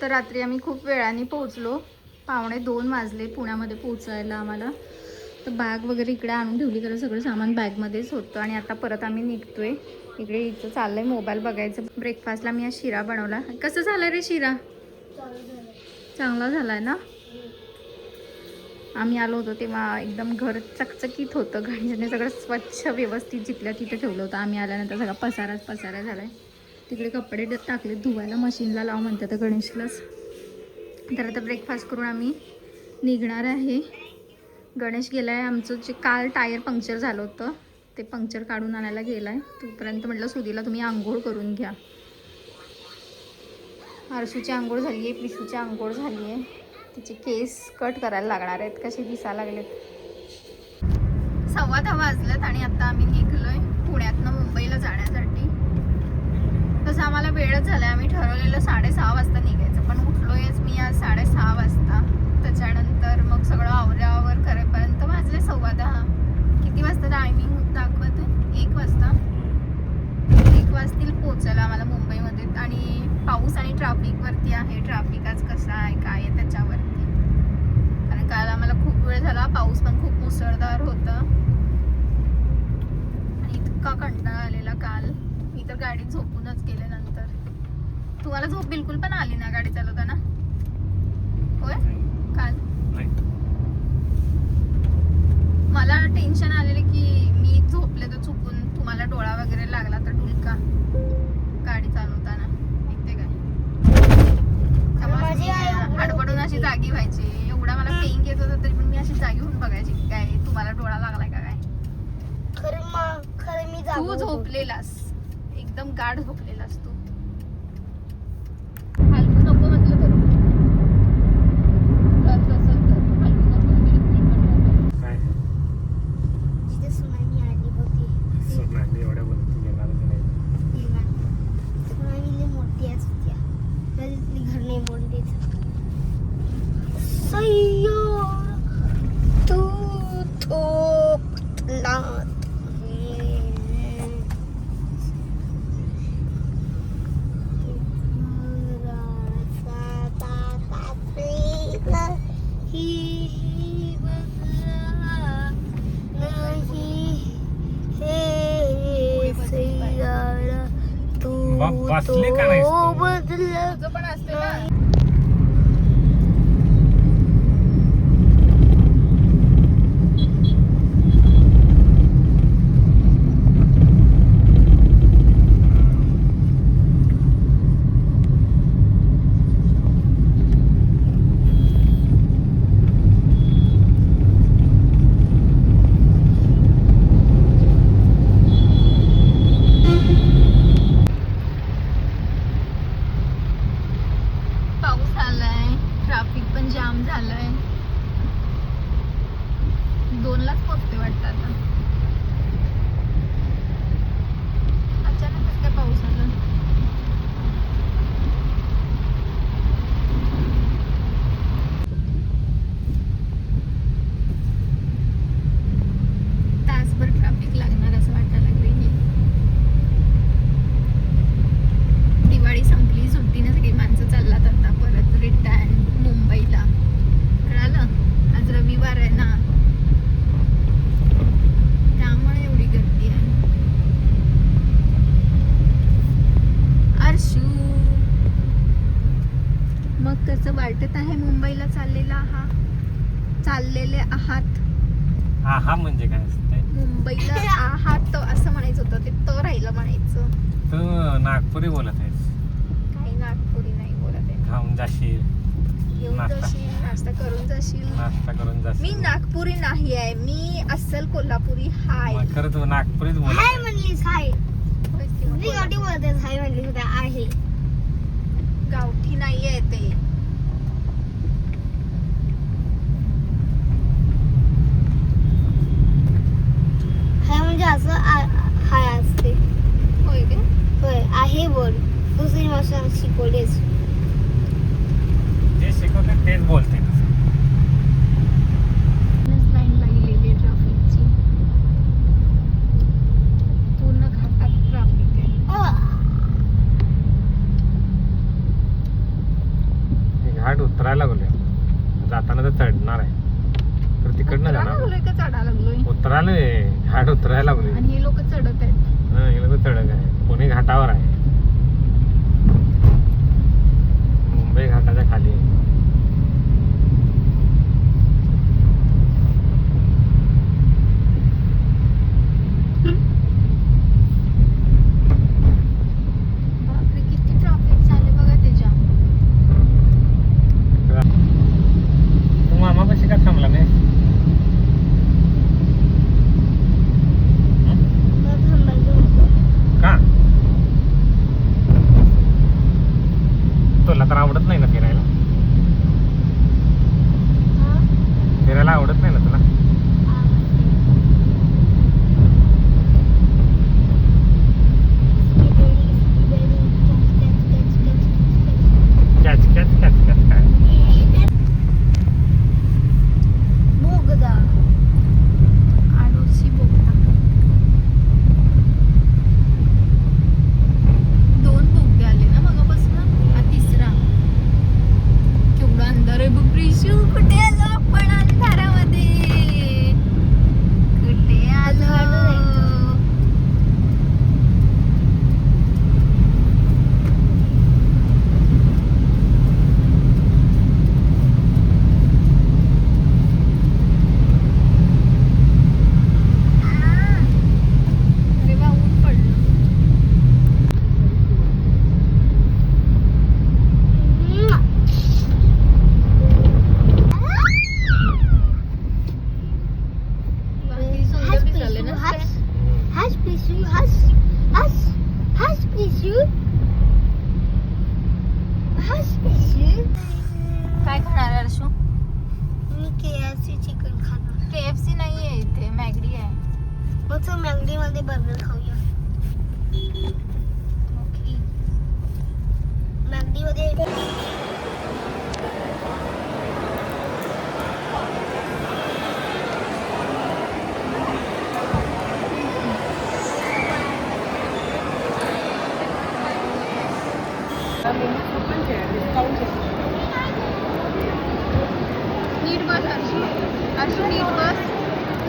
तर रात्री आम्ही खूप वेळाने पोहोचलो, 1:45 वाजले पुण्यामध्ये पोहोचायला आम्हाला. तर बॅग वगैरे इकडे आणून ठेवली, कारण सगळं सामान बॅगमध्येच होतं. आणि आता परत आम्ही निघतोय. इकडे इथं चाललंय मोबाईल बघायचं. ब्रेकफास्टला मी आज शिरा बनवला. कसं झालं रे शिरा? चांगला झालाय ना. आम्ही आलो होतो तेव्हा एकदम घर चकचकीत होतं. गणेशने सगळं स्वच्छ व्यवस्थित जिथल्या तिथे ठेवलं होतं. आम्ही आल्यानंतर सगळा पसारा झालाय. तिकडे कपडे टाकले धुवायला, मशीनला लाव म्हणतात गणेशलाच. तर आता ब्रेकफास्ट करून आम्ही निघणार आहे. गणेश गेलाय. आमचं जे काल टायर पंक्चर झालं होतं ते पंक्चर काढून आणायला गेलाय. तोपर्यंत म्हटलं सुधीला तुम्ही आंघोळ करून घ्या. हर्षूची आंघोळ झाली आहे, पिशूची आंघोळ झाली आहे. तिचे केस कट करायला लागणार आहेत, कसे दिसायला लागलेत. 10:15 वाजलेत आणि आता आम्ही निघलोय पुण्यातनं मुंबईला जाण्यासाठी. तसं आम्हाला वेळच झालाय. आम्ही ठरवलेलं 6:30 वाजता निघायचं, पण उठलोयच मी आज 6:30 वाजता. त्याच्यानंतर मग सगळं आवरावर करेपर्यंत वाजले 10:15. किती वाजता टायमिंग दाखवत? 1 वाजता. 1 वाजतील पोचायला आम्हाला मुंबईमध्ये. आणि पाऊस आणि ट्रॅफिकवरती आहे. ट्रॅफिक आज कसं आहे काय आहे त्याच्यावरती, कारण काल आम्हाला खूप वेळ झाला. पाऊस पण खूप मुसळधार होता आणि इतका कंटाळा आलेला काल. मी तर गाडीत झोपूनच गेले नंतर. तुम्हाला झोप बिलकुल पण आली ना गाडी चालवताना? होय काल मला टेन्शन आलेलं की मी झोपले तर चुकून तुम्हाला डोळा वगैरे लागला तर डुलका गाडी चालवताना, माहिती काय. त्यामुळे हडबडून अशी जागी व्हायची. एवढा मला पेन येत होता तरी पण मी अशी जागी होऊन बघायची की काय तुम्हाला डोळा लागलाय का काय. खरं मी तू झोपलेलास, एकदम गाढ झोपलेलास तू. हलवू नको म्हटलं तर तसं तर हलवू नको बिलकुल पण नको. काय जिथे सुनामी आली होती सुनामी एवढ्या वरती येणारच नाही. सुनामी मोठी असते, तरी घर नाही मोडलीच. सय्योर तू थोपला बसले का नाही तुझं पण असते ना. पाऊस आलाय, ट्रॅफिक पण जाम झालंय. 2लाच पोहोचते वाटतं आता. अचानकच काय पाऊस आला. तासभर ट्रॅफिक लागणार असं वाटायला लागले. दिवाळी संपली, सुट्टीने सगळी माणसं चाललात आता परत रिटर्न मुंबईला. कळालं, आज रविवार आहे ना, त्यामुळे एवढी गर्दी आहे. अर्शू, मग कसं वाटत आहे मुंबईला चाललेले आहात? आहा म्हणजे काय असतंय? मुंबईला आहात असं म्हणायचं होतं, ते तर राहिलं म्हणायचं. तू नागपुरी बोलत आहेस. काही नागपुरी नाही बोलत आहे. खाऊन जाशील, येऊन नाश्ता. जाशील, नाश्ता करून जाशील. नाश्ता करून मी जाशील. नागपुरी नाही आहे, मी अस्सल कोल्हापुरी हाय. मग खरं तू नागपुरीच बोलत हाय आहेस. म्हणलीस. हाय होयच की मग मी गाठी बोलते. हाय म्हणलीस होत्या. आहे गावठी नाही आहे ते. हाय म्हणजे असं हाय असते. होय काय? होय आहे बोल. दुसरी भाषा शिकवलीस. जे शिकवते तेच बोलते. लाईन लागलेली आहे ट्रॅफिकची. पूर्ण घाटात ट्रॅफिक आहे. घाट उतरायला लागलोय. जाताना तर चढणार आहे तर तिकडनं उतरायला जाणार. लागलोय का चढायला लागलोय? उतरायला घाट उतरायला लागलोय. आणि हे लोक चढत आहेत. हा हे लोक चढत आहे. पुणे घाटावर आहे. मुंबई घाटाच्या खाली आहे. बापरे किती ट्रॅफिक झाले बघा त्याच्या. तू मामापाशी का थांबला नाही? मला थांबायचं होतं. का तुला तर आवडत नाही ना फिरायला? हा? फिरायला आवडत नाही ना तुला? कॅच कॅच कॅच कॅच काय? बोगदा. आडोशी बोगदा. 2 बोगदे आले ना मगापासून. हा तिसरा. केवढा अंधार आहे बघ प्रिशू. कुठे आलो आपण अंधारामध्ये? कुठे आलो? अरे वा ऊन पडलं. किती सुंदर दिसायले ना ते. हस पिशू हस हस हस पिशू हस पिशू. काय खाणार आहे अर्शू? मी KFC चिकन खाणार. KFC नाहीये इथे, मॅगडी आहे. मग चल मॅगडी मध्ये बर्गर खाऊया. ओके. मॅगडी मध्ये नीट बस अर्शू. अर्शू नीट बस.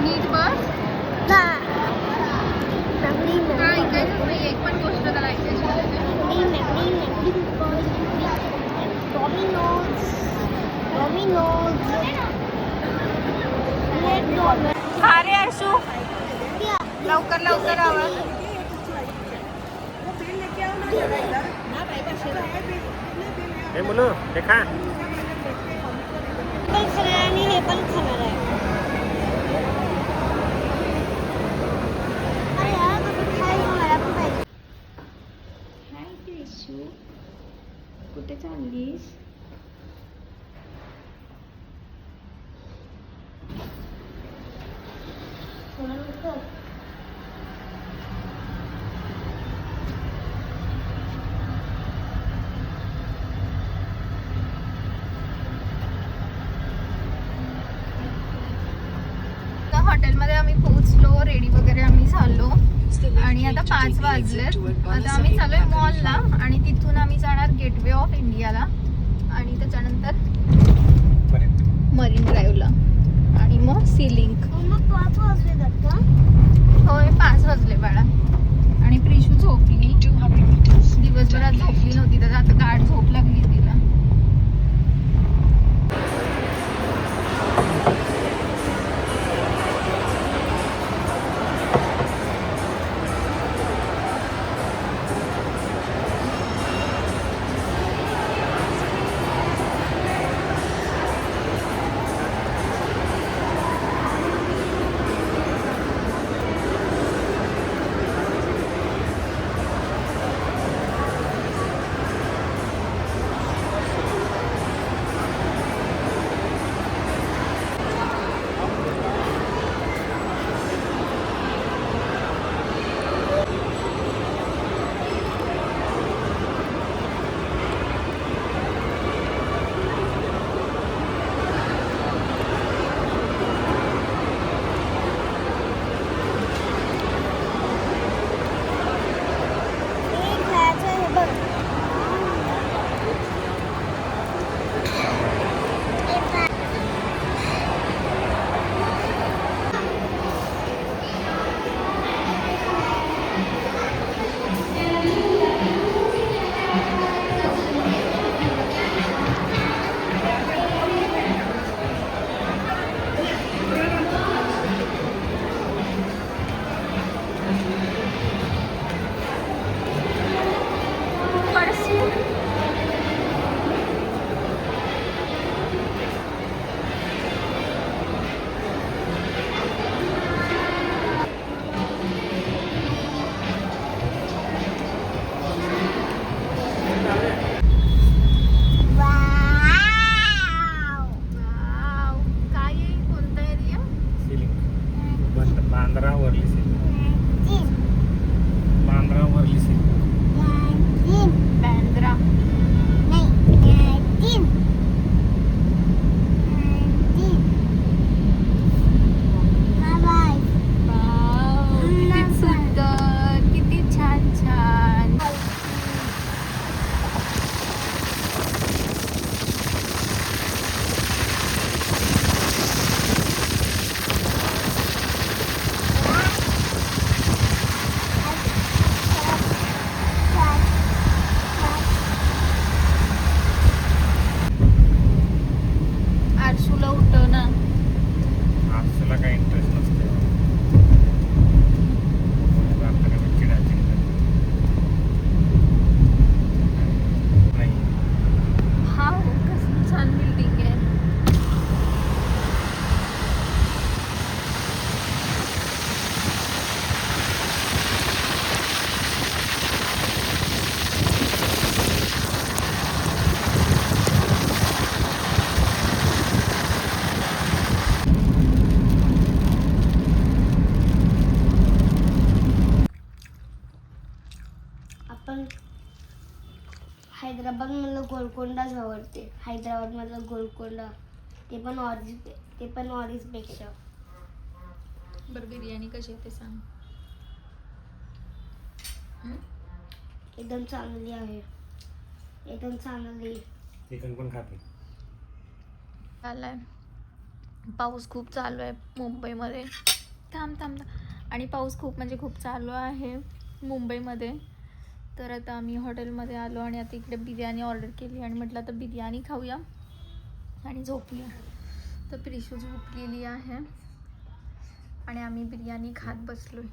नीट बस. मॅगडी हा ऐकायचंच नाही एक पण गोष्ट त्याला ऐकायची नाही. मॅगडी डॉमिनोज डॉमिनोज खा रे अर्शू. लवकर लवकर आवाज. हे मुलं हे खा. पण खाणार आणि हे पण खाणार आहे. अरे यार, मला पण पाहिजे. हाय प्रिशू. कुठे चाललीस? थोडं लवकर. हॉटेलमध्ये आम्ही पोहोचलो. रेडी वगैरे आम्ही झालो आणि आता 5 वाजलेत. आता आम्ही चाललोय मॉलला आणि तिथून आम्ही जाणार गेटवे ऑफ इंडियाला आणि त्याच्यानंतर मरीन ड्राईव्हला आणि मग सी लिंक. मग 5 वाजले का? होय 5 वाजले बाळा. आणि प्रिशू झोपली. दिवसभरात झोपली नव्हती तर आता गाढ झोप लागली तिला. गोलकोंडाच आवडते. हैदराबादमधला गोलकोंडा, ते पण ऑरिजपेक्षा. बरं बिर्याणी कशी आहे ते सांग. एकदम चांगली आहे, एकदम चांगली. चिकन पण खाते. आलाय पाऊस खूप चालू आहे मुंबईमध्ये. थांब थांब थांब. आणि पाऊस खूप म्हणजे खूप चालू आहे मुंबईमध्ये. तर आता आम्ही हॉटेलमध्ये आलो आणि आता इकडे बिर्याणी ऑर्डर केली आणि म्हटलं आता बिर्याणी खाऊया आणि झोपूया. तर प्रिशू झोपलेली आहे आणि आम्ही बिर्याणी खात बसलोय.